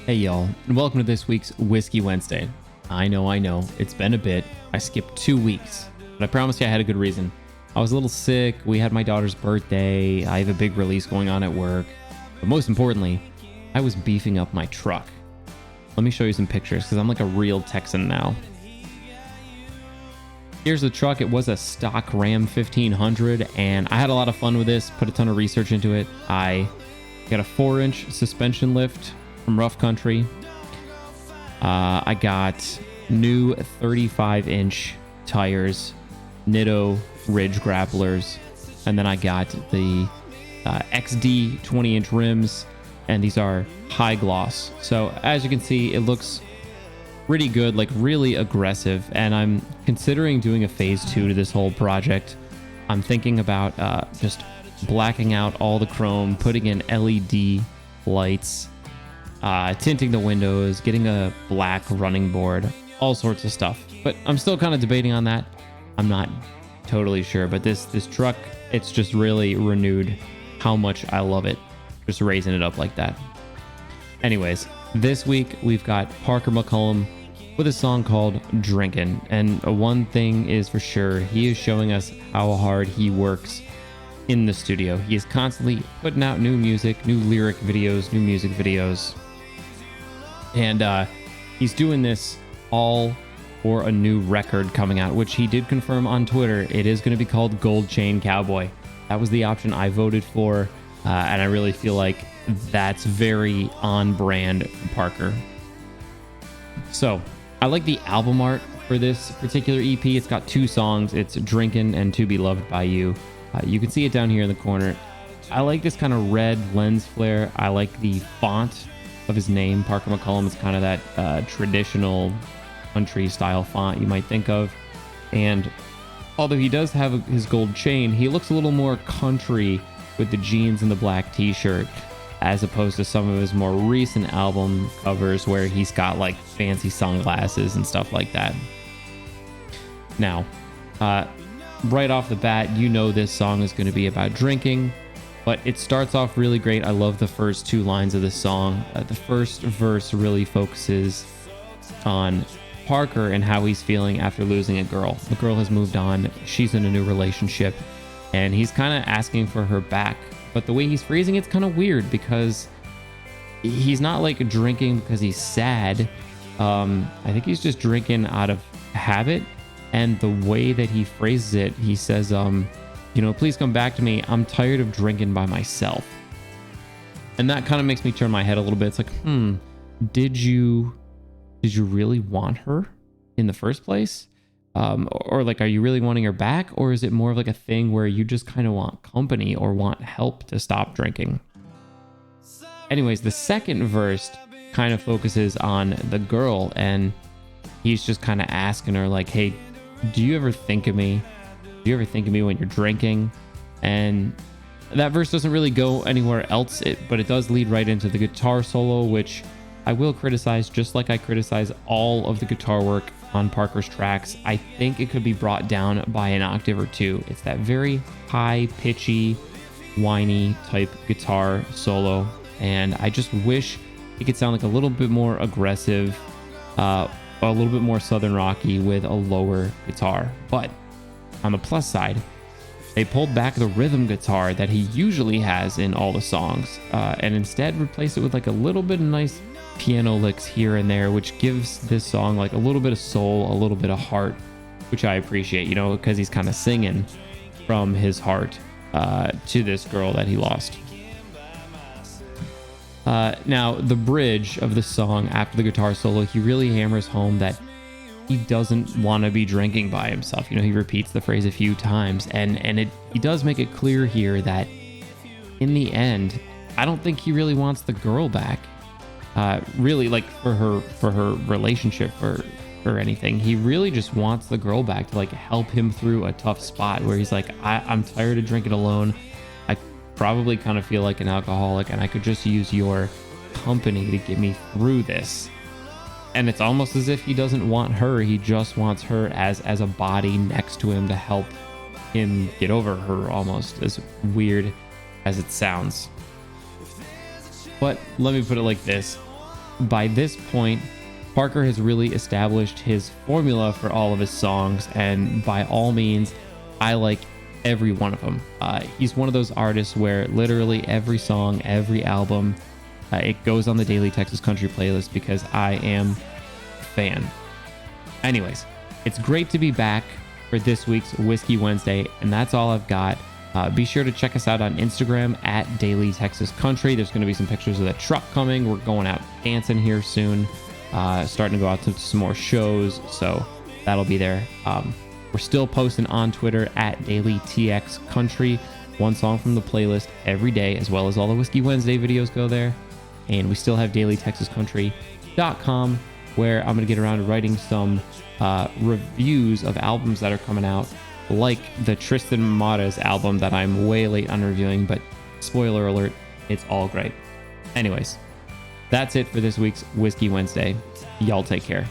Hey y'all, and welcome to this week's Whiskey Wednesday. I know, it's been a bit. I skipped 2 weeks, but I promise you I had a good reason. I was a little sick, we had my daughter's birthday, I have a big release going on at work, but most importantly, I was beefing up my truck. Let me show you some pictures, because I'm like a real Texan now. Here's the truck. It was a stock Ram 1500, and I had a lot of fun with this, put a ton of research into it. I got a 4-inch suspension lift from Rough Country. I got new 35-inch tires, Nitto Ridge grapplers, and then I got the XD 20-inch rims, and these are high gloss. So as you can see, it looks pretty good, like really aggressive, and I'm considering doing a phase 2 to this whole project. I'm thinking about just blacking out all the chrome, putting in LED lights, tinting the windows, getting a black running board, all sorts of stuff. But I'm still kind of debating on that. I'm not totally sure, but this truck, it's just really renewed how much I love it, just raising it up like that. Anyways, this week we've got Parker McCollum with a song called Drinkin', and one thing is for sure, he is showing us how hard he works in the studio. He is constantly putting out new music, new lyric videos, new music videos, and he's doing this all for a new record coming out, which he did confirm on Twitter. It is going to be called Gold Chain Cowboy. That was the option I voted for, and I really feel like that's very on brand for Parker. So I like the album art for this particular EP. It's got 2 songs. It's Drinkin' and To Be Loved by You. You can see it down here in the corner. I like this kind of red lens flare. I like the font of his name. Parker McCollum is kind of that traditional country style font you might think of. And although he does have his gold chain, he looks a little more country with the jeans and the black t-shirt, as opposed to some of his more recent album covers where he's got like fancy sunglasses and stuff like that. Now, right off the bat, you know this song is going to be about drinking, but it starts off really great. I love the first 2 lines of the song. The first verse really focuses on Parker and how he's feeling after losing a girl. The girl has moved on. She's in a new relationship, and he's kind of asking for her back. But the way he's phrasing it's kind of weird, because he's not like drinking because he's sad. I think he's just drinking out of habit. And the way that he phrases it, he says, please come back to me. I'm tired of drinking by myself. And that kind of makes me turn my head a little bit. It's like, did you really want her in the first place? Or like, are you really wanting her back? Or is it more of like a thing where you just kind of want company or want help to stop drinking? Anyways, the second verse kind of focuses on the girl, and he's just kind of asking her like, hey, do you ever think of me? Do you ever think of me when you're drinking? And that verse doesn't really go anywhere else, but it does lead right into the guitar solo, which I will criticize, just like I criticize all of the guitar work on Parker's tracks. I think it could be brought down by an octave or 2. It's that very high, pitchy, whiny type guitar solo, and I just wish it could sound like a little bit more aggressive, a little bit more southern rocky with a lower guitar. But on the plus side, they pulled back the rhythm guitar that he usually has in all the songs, and instead replaced it with like a little bit of nice piano licks here and there, which gives this song like a little bit of soul, a little bit of heart, which I appreciate, because he's kind of singing from his heart to this girl that he lost. Now, the bridge of the song after the guitar solo, he really hammers home that he doesn't want to be drinking by himself. He repeats the phrase a few times, and he does make it clear here that in the end, I don't think he really wants the girl back. Really, like for her relationship or anything. He really just wants the girl back to like help him through a tough spot where he's like, I'm tired of drinking alone. I probably kind of feel like an alcoholic, and I could just use your company to get me through this. And it's almost as if he doesn't want her. He just wants her as a body next to him to help him get over her, almost, as weird as it sounds. But let me put it like this. by this point, Parker has really established his formula for all of his songs, and by all means, I like every one of them. He's one of those artists where literally every song, every album, it goes on the Daily Texas Country playlist because I am a fan. Anyways, it's great to be back for this week's Whiskey Wednesday, and that's all I've got. Be sure to check us out on Instagram at Daily Texas Country. There's going to be some pictures of the truck coming. We're going out dancing here soon. Starting to go out to some more shows, so that'll be there. We're still posting on Twitter at Daily TX Country, one song from the playlist every day, as well as all the Whiskey Wednesday videos go there. And we still have dailytexascountry.com, where I'm going to get around to writing some reviews of albums that are coming out, like the Tristan Mata's album that I'm way late on reviewing, but spoiler alert, it's all great. Anyways, that's it for this week's Whiskey Wednesday. Y'all take care.